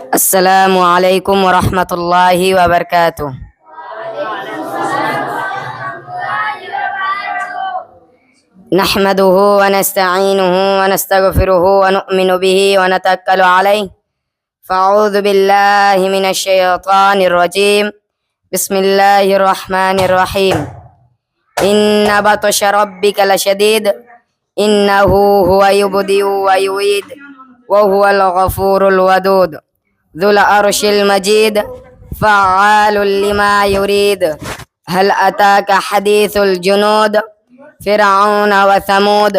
السلام عليكم ورحمة الله وبركاته. نحمده ونستعينه ونستغفره ونؤمن به ونتوكل عليه. فأعوذ بالله من الشيطان الرجيم. بسم الله الرحمن الرحيم. إن بطش ربك لشديد إنه هو يبدئ ويعيد وهو الغفور الودود ذو العرش المجيد فعال لما يريد. هل أتاك حديث الجنود فرعون وثمود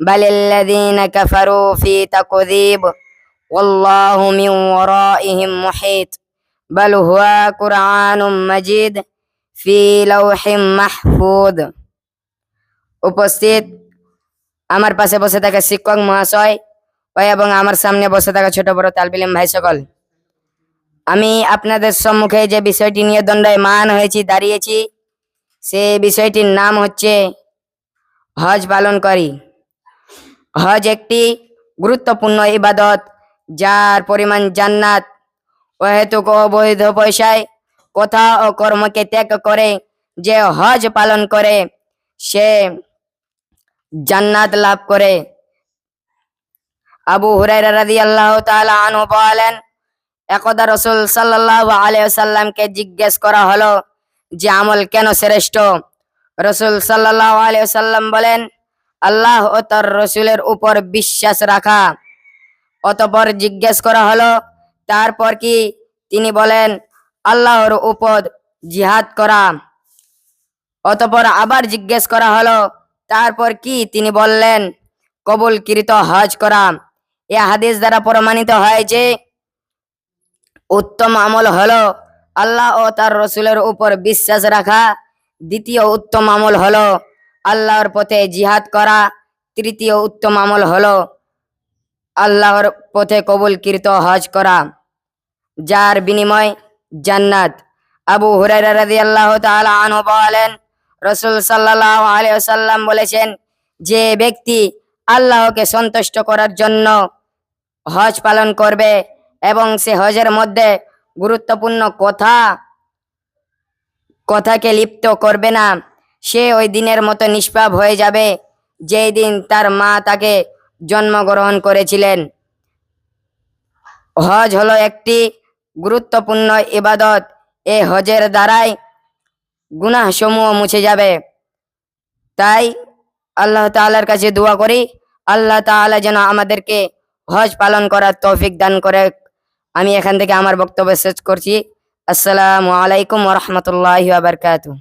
بل الذين كفروا في تكذيب والله من ورائهم محيط بل هو قرآن مجيد في لوح মাহফুজ। উপস্থিত আমার পাশে বসে থাকা শিক্ষক মহাশয় এবং আমার সামনে বসে থাকা ছোট বড় তালবিলিম ভাই সকল, আমি আপনাদের সম্মুখে যে বিষয়টি নিয়ে দণ্ডায়মান হয়েছি দাঁড়িয়েছি সেই বিষয়টির নাম হচ্ছে হজ পালনকারী। হজ একটি গুরুত্বপূর্ণ ইবাদত যার পরিমাণ জান্নাত ও হেতুক অবৈধ পয়সায় কথা ও কর্মকে ত্যাগ করে যে হজ পালন করে সে জান্নাত লাভ করে। আবু হুরায়রা রাদিয়াল্লাহু তাআলা আনহু বলেন, একদা রাসূল সাল্লাল্লাহু আলাইহি ওয়াসাল্লামকে জিজ্ঞেস করা হলো যে আমল কেন শ্রেষ্ঠ? রাসূল সাল্লাল্লাহু আলাইহি ওয়াসাল্লাম বলেন, আল্লাহ ও তার রাসূলের উপর বিশ্বাস রাখা। অতঃপর জিজ্ঞেস করা হলো তারপর কি? তিনি বলেন, আল্লাহর উপর জিহাদ করা। অতঃপর আবার জিজ্ঞেস করা হলো তারপর কি? তিনি বললেন, কবুলকৃত হজ করা। এই হাদিস দ্বারা প্রমাণিত হয় যে উত্তম আমল হলো আল্লাহ ও তার রাসূলের উপর বিশ্বাস রাখা, দ্বিতীয় উত্তম আমল হলো আল্লাহর পথে জিহাদ করা, তৃতীয় উত্তম আমল হলো আল্লাহর পথে কবুলকৃত হজ করা, যার বিনিময় জান্নাত। আবু হুরায়রা রাদিয়াল্লাহু তাআলা আনহু বলেন, রাসূল সাল্লাল্লাহু আলাইহি ওয়াসাল্লাম বলেছেন, যে ব্যক্তি আল্লাহকে সন্তুষ্ট করার জন্য হজ পালন করবে এবং সে হজের মধ্যে গুরুত্বপূর্ণ কথাকে লিপ্ত করবে না, সে ওই দিনের মতো নিষ্পাপ হয়ে যাবে যেই দিন তার মা তাকে জন্মগ্রহণ করেছিলেন। হজ হলো একটি গুরুত্বপূর্ণ ইবাদত। এই হজের দ্বারাই গুনাহ সমূহ মুছে যাবে। তাই আল্লাহ তাআলার কাছে দোয়া করি, আল্লাহ তাআলা যেন আমাদেরকে হজ পালন করার তৌফিক দান করে। আমি এখান থেকে আমার বক্তব্য শেষ করছি। আসসালামু আলাইকুম ওয়া রাহমাতুল্লাহি ওয়া বারাকাতুহু।